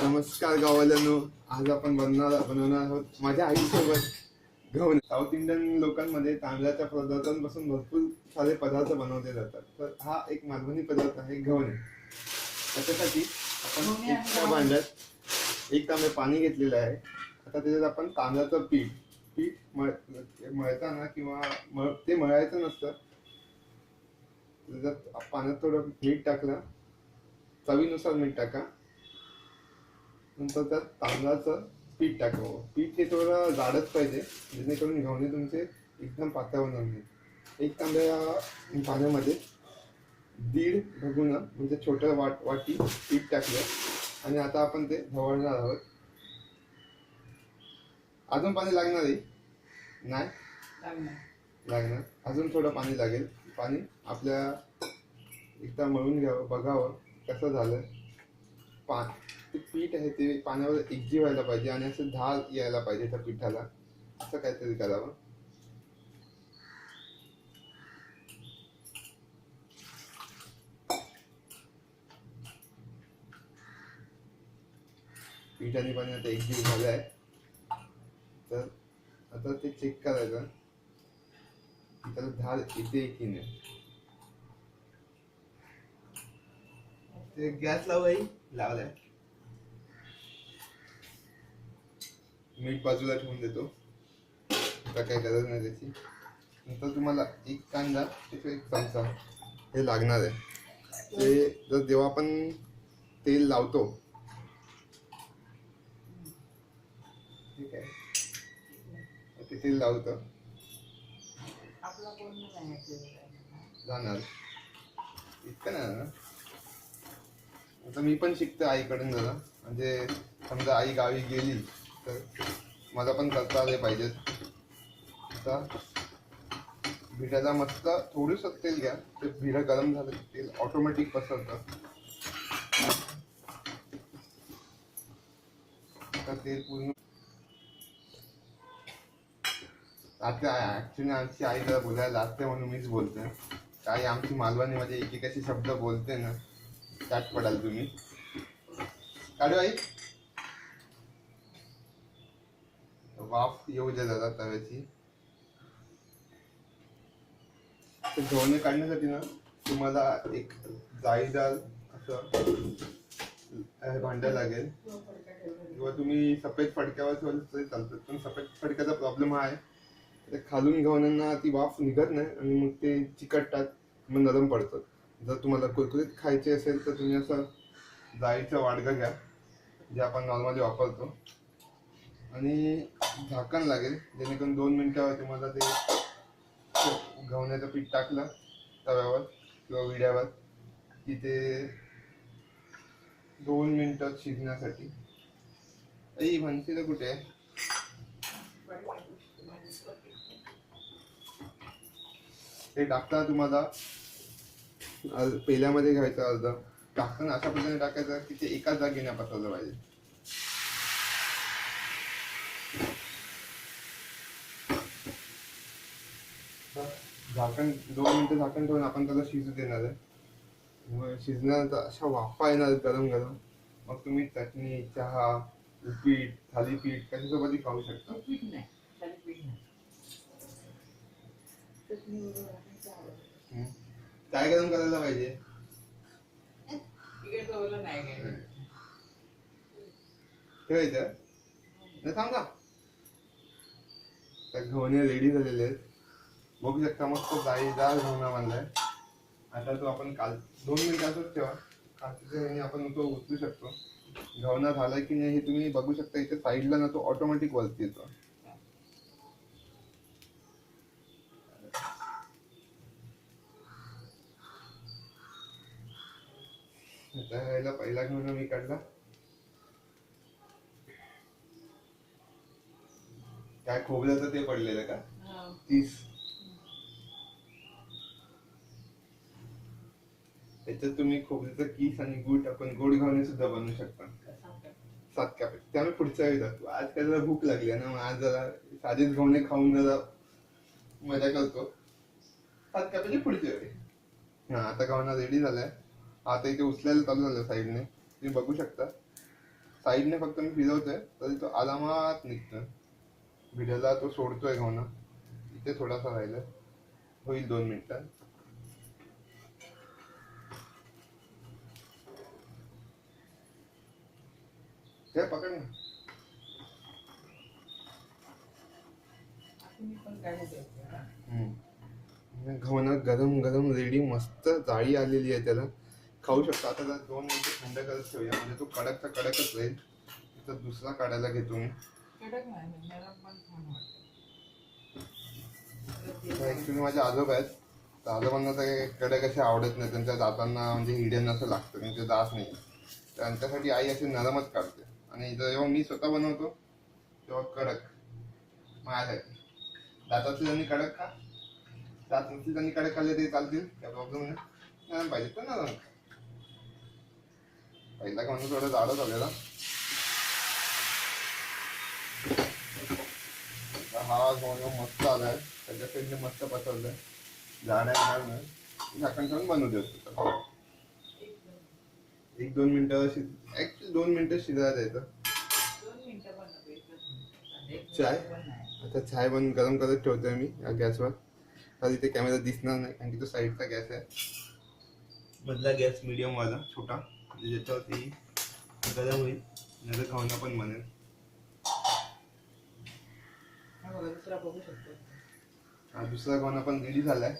नमस्कार गावाल्यांनो, आज आपण बनवणार आहोत माझ्या आईसोबत गहू. साऊथ इंडियन लोकांमध्ये तांदळाच्या पदार्थांपासून भरपूर सारे पदार्थ बनवले जातात. तर हा एक मालवणी पदार्थ आहे गव्हाणे. त्याच्यासाठी आपण एका भांड्यात 1 तांबे पाणी घेतलेलं आहे. आता त्याच्यात आपण तांदळाचं पीठ मळताना किंवा ते मळायचं नसतं. त्याच्यात पाण्यात थोडं मीठ टाकलं, चवीनुसार मीठ टाका. नंतर त्यात तांदळाचं पीठ टाकावं. पीठ हे थोडं जाडच पाहिजे, जेणेकरून गव्हाणे तुमचे एकदम पातळ होणार नाही. 1 तांब्या पाण्यामध्ये 1.5 भगुना म्हणजे छोटं वाटी पीठ टाकलं आणि आता आपण ते ढवळणार आहोत. अजून पाणी लागणार आहे? नाही लागणार. अजून थोडं पाणी लागेल. पाणी आपल्या एकदा मळून घ्यावं, बघावं कसं झालं. ते पीठ आहे ते पाण्यावर एकजीव व्हायला पाहिजे आणि असं ढाल यायला पाहिजे त्या पिठाला. असं काहीतरी करावं. पीठ आणि पाणी आता एकजीव झालं आहे. तर आता ते चेक करायचं त्याला ढाल येते की नाही. ते गॅस लावलाय. मीठ बाजूला ठेवून देतो, आता काही गरज नाही त्याची. नंतर तुम्हाला 1 कांदा, 1 चमचा हे लागणार आहे. ते जेव्हा आपण तेल लावतो, ठीक आहे, ते तेल लावतो जाणार इतकं नाही ना. आता मी पण शिकतो आईकडून जरा, म्हणजे समजा आई गावी गेली तर मला पण करता आले पाहिजेत. आता भिड्याला मस्त थोडंसं तेल घ्या. ते भिडं गरम झालं की तेल ऑटोमॅटिक पसरतं. आता तेल पूर्ण आता ऍक्च्युली आमची आई जरा बोलायला लागते म्हणून मीच बोलतोय. काही आमची मालवणीमध्ये एकेकाचे शब्द बोलते ना, त्यात पडाल तुम्ही. काढू आई, वाफ येऊ द्या जरा तव्याची. ते गव्हाणे काढण्यासाठी ना तुम्हाला एक जाळीदार असं भांडं लागेल, किंवा तुम्ही सफेद फडक्यावर ठेवलं तरी चालतं. पण सफेद फडक्याचा प्रॉब्लेम हा आहे, ते खालून गव्हाण्यांना ती वाफ निघत नाही आणि मग ते चिकटतात, मग नरम पडतात. जर तुम्हाला कुरकुरीत खायचे असेल तर तुम्ही असं जाळीचा वाडगा घ्या, जे आपण नॉर्मली वापरतो, आणि झाकण लागेल, जेणेकरून 2 मिनिटावर तुम्हाला ते गव्हाण्याचं पीठ टाकलं तव्यावर किंवा विड्यावर की ते 2 मिनिटात शिजण्यासाठी. आई म्हणते कुठे आहे? हे टाकताना तुम्हाला पेल्यामध्ये घ्यायचं अर्ध. टाकताना अशा पद्धतीने टाकायचं की ते एकाच जागी नाही पसरलं पाहिजे. झाकण 2 मिनिटं झाकण ठेवून आपण त्याला शिजू देणार आहे. मग शिजल्यानंतर अशा वाफा येणार गरम गरम. मग तुम्ही चटणी, चहा, उपीट, थालीपीठ कशासोबतही खाऊ शकता. काय गरम करायला पाहिजे? ठेवायचं नाही, सांगा. तर गव्हाणे रेडी झालेले आहेत, बघू शकता. मस्त जाळीदार गव्हाणा बनलाय. आता तो आपण 2 मिनिटं असंच ठेवा. काचेच्या आपण तो उचलू शकतो. गव्हाणा झालाय की नाही हे तुम्ही बघू शकता. इथे साईडला ना तो ऑटोमॅटिक वरती येतो. आता पहिला गव्हाणा मी काढला. काय खोबऱ्याचं ते पडलेलं का? 30. त्याच्यात तुम्ही खोबऱ्याचा किस आणि गूळ टाकून गोड गव्हाणे सुद्धा बनवू शकता. 7 कापे. त्यामुळे पुढच्या वेळी जातो. आज काय जरा भूक लागली ना, आज जरा साधेच गव्हाणे खाऊन जरा मजा करतो. 7 कापाची पुढच्या वेळी. आता गव्हाणा रेडी झालाय. आता इथे उचलायला चालू झालं साईडने, तुम्ही बघू शकता. साईडने फक्त मी फिरवतोय तरी तो आरामात निघतोय. भिड्याला तो सोडतोय घावना. इथे थोडासा राहिला, होईल 2 मिनिटात. ते पकड ना. घावना गरम गरम रेडी, मस्त जाळी आलेली आहे त्याला. खाऊ शकतो. आता जर 2 मिनिटं थंड करत ठेवूया म्हणजे तो कडकचा कडकच राहील. तर दुसरा काढायला घेतो मी. ऍक्च्युली माझे आजोबा आहेत, तर आजोबांना तर कडक असे आवडत नाही. त्यांच्या दातांना म्हणजे हिडन असं लागतं, त्यांचे दात नाही. त्यांच्यासाठी आई असे नरमच काढते. आणि जेव्हा मी स्वतः बनवतो तेव्हा कडक माझ्यासाठी. दाताचे त्यांनी कडक खा, दात नसतील त्यांनी कडक खाल्ले ते चालतील, काय प्रॉब्लेम नाही. नरम पाहिजे तर नरम. पहिला का म्हणून थोडं जाडच आलेला. हा मस्त आलाय, त्याच्या साईडने मस्त पसरलंय. झाड आहे ना, झाकण ठेवून बनवू देतो. 1-2 मिनिटं ऍक्च्युली 2 मिनिटं शिजायला द्यायचं. चाय, आता चाय पण गरम करत ठेवतोय मी गॅसवर. तर इथे कॅमेरा दिसणार नाही कारण की तो साईडचा गॅस आहे. मधला गॅस मीडियम वाला छोटा, म्हणजे ज्याच्यावरती गरम होईल, नंतर खावणं पण बनेल. हा दुसरा खावणा पण रेडी झालाय.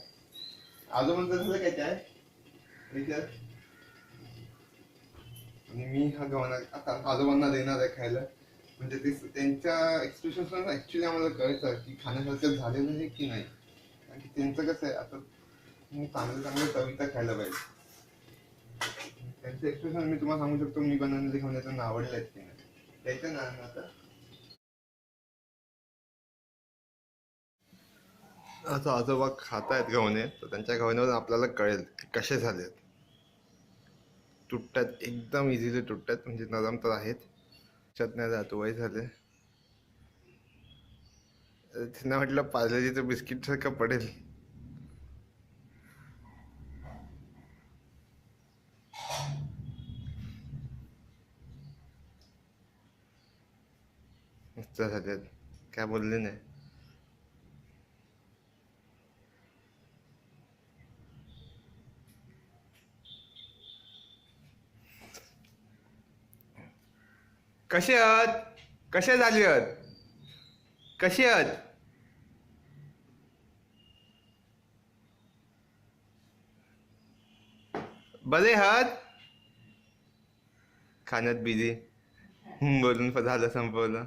आजोबांचं झालं काय चाय विचार. आणि मी हा गव्हाणा आता आजोबांना देणार आहे खायला. म्हणजे ते त्यांच्या एक्सप्रेशन ऍक्च्युली आम्हाला कळतं की खाण्यासारखं झालेलं आहे की नाही. कारण की त्यांचं कसं आहे, आता चांगलं चांगलं चविता खायला पाहिजे. त्यांचे एक्सप्रेशन मी तुम्हाला सांगू शकतो, मी बनवलेले खाऊन त्यांना आवडले आहेत की नाही. द्यायचं ना आता. आता आजोबा खातायत गव्हाणे, तर त्यांच्या गव्हाण्यावर आपल्याला कळेल की कसे झालेत. तुटतात, एकदम इझिली तुटतात, म्हणजे नरम तर आहेत. त्यात नाही जातो वय झाले. त्यांना म्हटलं पार्लेजीचं बिस्किट सारखं पडेल. मस्त झालेत, काय बोलले नाही. कसे आहात, कसे झाले आहात, कसे आहात. बरे आहात. खाण्यात बिझी, बोलून झालं संपवलं.